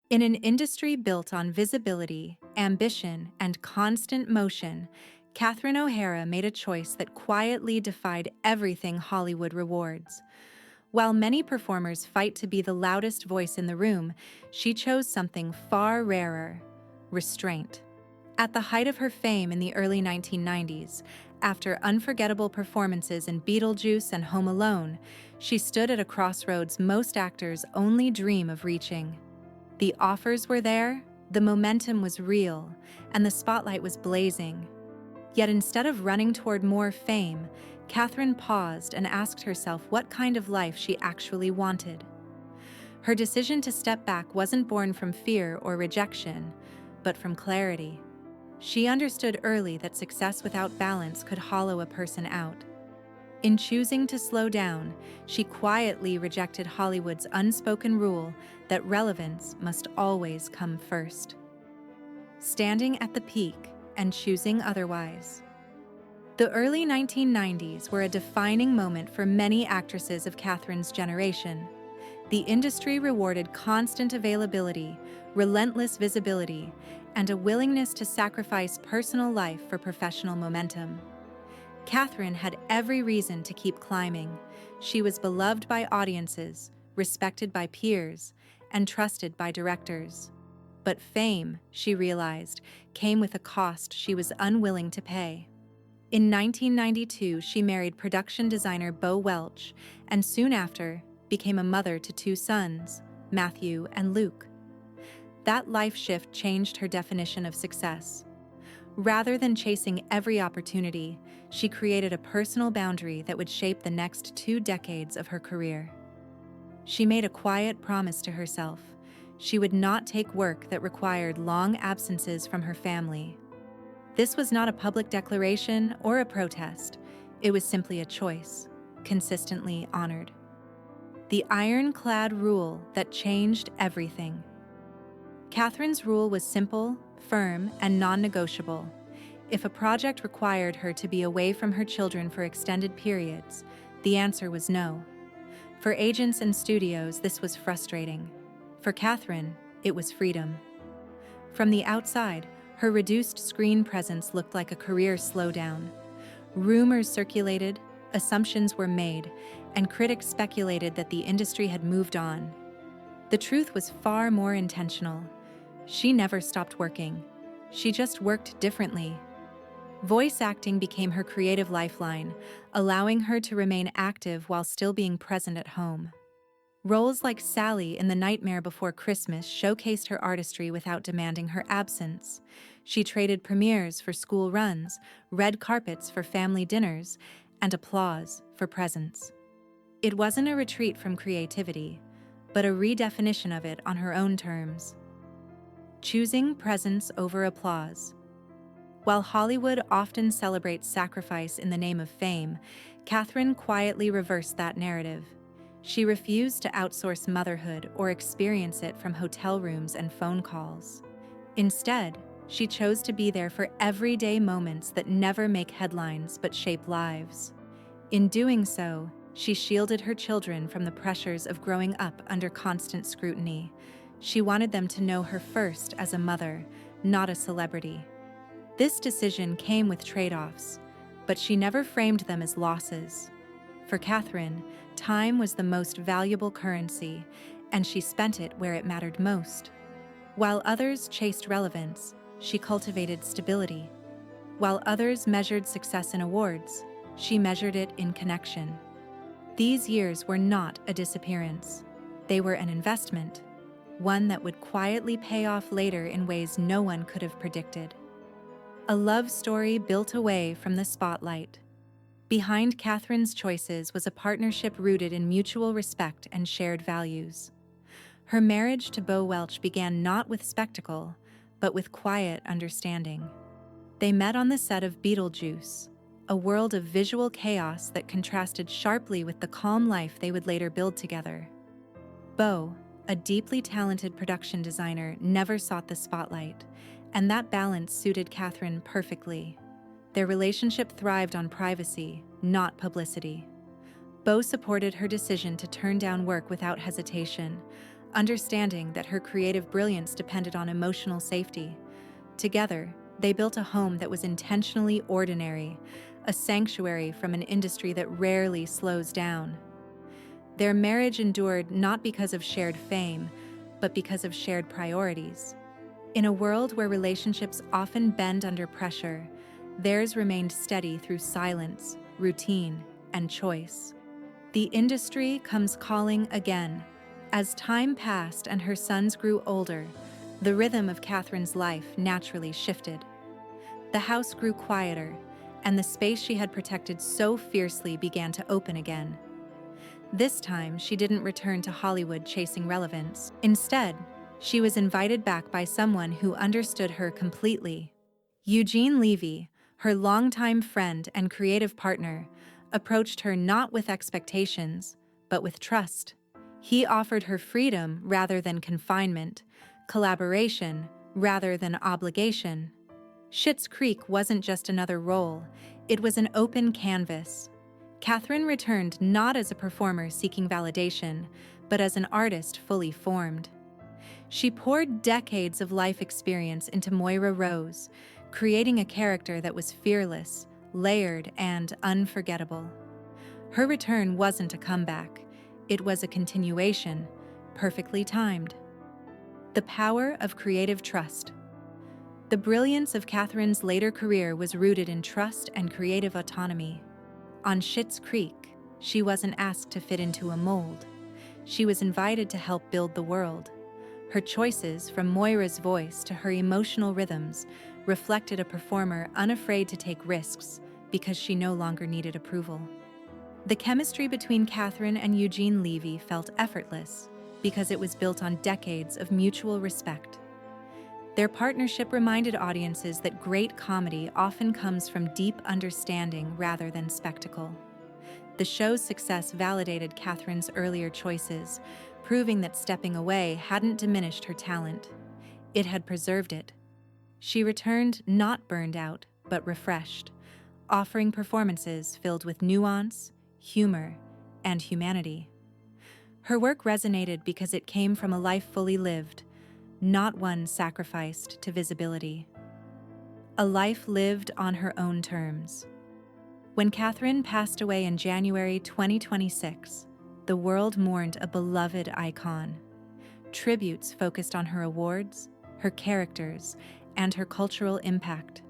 In an industry built on visibility, ambition, and constant motion, Catherine O'Hara made a choice that quietly defied everything Hollywood rewards. While many performers fight to be the loudest voice in the room, she chose something far rarer: restraint. At the height of her fame in the early 1990s, after unforgettable performances in Beetlejuice and Home Alone, she stood at a crossroads most actors only dream of reaching. The offers were there, the momentum was real, and the spotlight was blazing. Yet instead of running toward more fame, Catherine paused and asked herself what kind of life she actually wanted. Her decision to step back wasn't born from fear or rejection, but from clarity. She understood early that success without balance could hollow a person out. In choosing to slow down, she quietly rejected Hollywood's unspoken rule that relevance must always come first. Standing at the peak and choosing otherwise. The early 1990s were a defining moment for many actresses of Catherine's generation. The industry rewarded constant availability, relentless visibility, and a willingness to sacrifice personal life for professional momentum. Catherine had every reason to keep climbing. She was beloved by audiences, respected by peers, and trusted by directors. But fame, she realized, came with a cost she was unwilling to pay. In 1992, she married production designer Bo Welch, and soon after, became a mother to two sons, Matthew and Luke. That life shift changed her definition of success. Rather than chasing every opportunity, she created a personal boundary that would shape the next 2 decades of her career. She made a quiet promise to herself. She would not take work that required long absences from her family. This was not a public declaration or a protest. It was simply a choice, consistently honored. The ironclad rule that changed everything. Catherine's rule was simple, firm, and non-negotiable. If a project required her to be away from her children for extended periods, the answer was no. For agents and studios, this was frustrating. For Catherine, it was freedom. From the outside, her reduced screen presence looked like a career slowdown. Rumors circulated, assumptions were made, and critics speculated that the industry had moved on. The truth was far more intentional. She never stopped working. She just worked differently. Voice acting became her creative lifeline, allowing her to remain active while still being present at home. Roles like Sally in The Nightmare Before Christmas showcased her artistry without demanding her absence. She traded premieres for school runs, red carpets for family dinners, and applause for presence. It wasn't a retreat from creativity, but a redefinition of it on her own terms. Choosing presence over applause. While Hollywood often celebrates sacrifice in the name of fame, Catherine quietly reversed that narrative. She refused to outsource motherhood or experience it from hotel rooms and phone calls. Instead, she chose to be there for everyday moments that never make headlines but shape lives. In doing so, she shielded her children from the pressures of growing up under constant scrutiny. She wanted them to know her first as a mother, not a celebrity. This decision came with trade-offs, but she never framed them as losses. For Catherine, time was the most valuable currency, and she spent it where it mattered most. While others chased relevance, she cultivated stability. While others measured success in awards, she measured it in connection. These years were not a disappearance. They were an investment, one that would quietly pay off later in ways no one could have predicted. A love story built away from the spotlight. Behind Catherine's choices was a partnership rooted in mutual respect and shared values. Her marriage to Bo Welch began not with spectacle, but with quiet understanding. They met on the set of Beetlejuice, a world of visual chaos that contrasted sharply with the calm life they would later build together. Bo, a deeply talented production designer, never sought the spotlight, and that balance suited Catherine perfectly. Their relationship thrived on privacy, not publicity. Bo supported her decision to turn down work without hesitation, understanding that her creative brilliance depended on emotional safety. Together, they built a home that was intentionally ordinary, a sanctuary from an industry that rarely slows down. Their marriage endured not because of shared fame, but because of shared priorities. In a world where relationships often bend under pressure, theirs remained steady through silence, routine, and choice. The industry comes calling again. As time passed and her sons grew older, the rhythm of Catherine's life naturally shifted. The house grew quieter, and the space she had protected so fiercely began to open again. This time, she didn't return to Hollywood chasing relevance. Instead, she was invited back by someone who understood her completely. Eugene Levy, her longtime friend and creative partner, approached her not with expectations, but with trust. He offered her freedom rather than confinement, collaboration rather than obligation. Schitt's Creek wasn't just another role, it was an open canvas. Catherine returned not as a performer seeking validation, but as an artist fully formed. She poured decades of life experience into Moira Rose, creating a character that was fearless, layered, and unforgettable. Her return wasn't a comeback, it was a continuation, perfectly timed. The power of creative trust. The brilliance of Catherine's later career was rooted in trust and creative autonomy. On Schitt's Creek, she wasn't asked to fit into a mold. She was invited to help build the world. Her choices, from Moira's voice to her emotional rhythms, reflected a performer unafraid to take risks because she no longer needed approval. The chemistry between Catherine and Eugene Levy felt effortless because it was built on decades of mutual respect. Their partnership reminded audiences that great comedy often comes from deep understanding rather than spectacle. The show's success validated Catherine's earlier choices, proving that stepping away hadn't diminished her talent. It had preserved it. She returned not burned out, but refreshed, offering performances filled with nuance, humor, and humanity. Her work resonated because it came from a life fully lived, not one sacrificed to visibility. A life lived on her own terms. When Catherine passed away in January 2026, the world mourned a beloved icon. Tributes focused on her awards, her characters, and her cultural impact.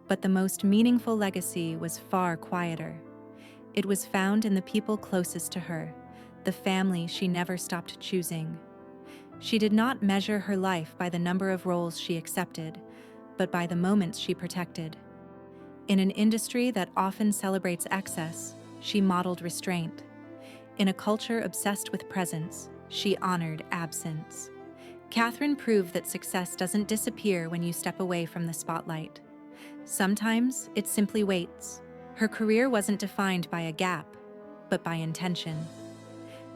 But the most meaningful legacy was far quieter. It was found in the people closest to her, the family she never stopped choosing. She did not measure her life by the number of roles she accepted, but by the moments she protected. In an industry that often celebrates excess, she modeled restraint. In a culture obsessed with presence, she honored absence. Catherine proved that success doesn't disappear when you step away from the spotlight. Sometimes it simply waits. Her career wasn't defined by a gap, but by intention.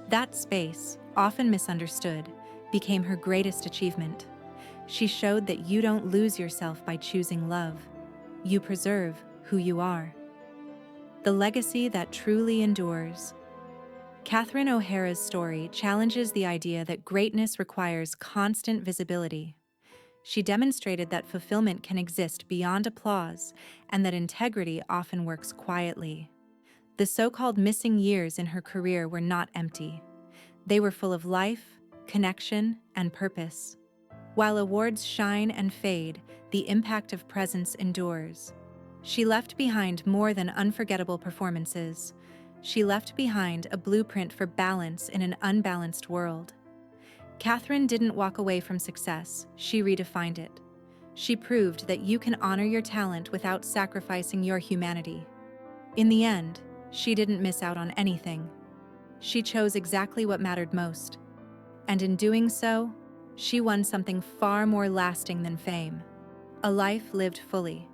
That space, often misunderstood, became her greatest achievement. She showed that you don't lose yourself by choosing love. You preserve who you are. The legacy that truly endures. Catherine O'Hara's story challenges the idea that greatness requires constant visibility. She demonstrated that fulfillment can exist beyond applause and that integrity often works quietly. The so-called missing years in her career were not empty. They were full of life, connection, and purpose. While awards shine and fade, the impact of presence endures. She left behind more than unforgettable performances. She left behind a blueprint for balance in an unbalanced world. Catherine didn't walk away from success, she redefined it. She proved that you can honor your talent without sacrificing your humanity. In the end, she didn't miss out on anything. She chose exactly what mattered most. And in doing so, she won something far more lasting than fame. A life lived fully,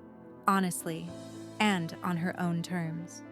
honestly, and on her own terms.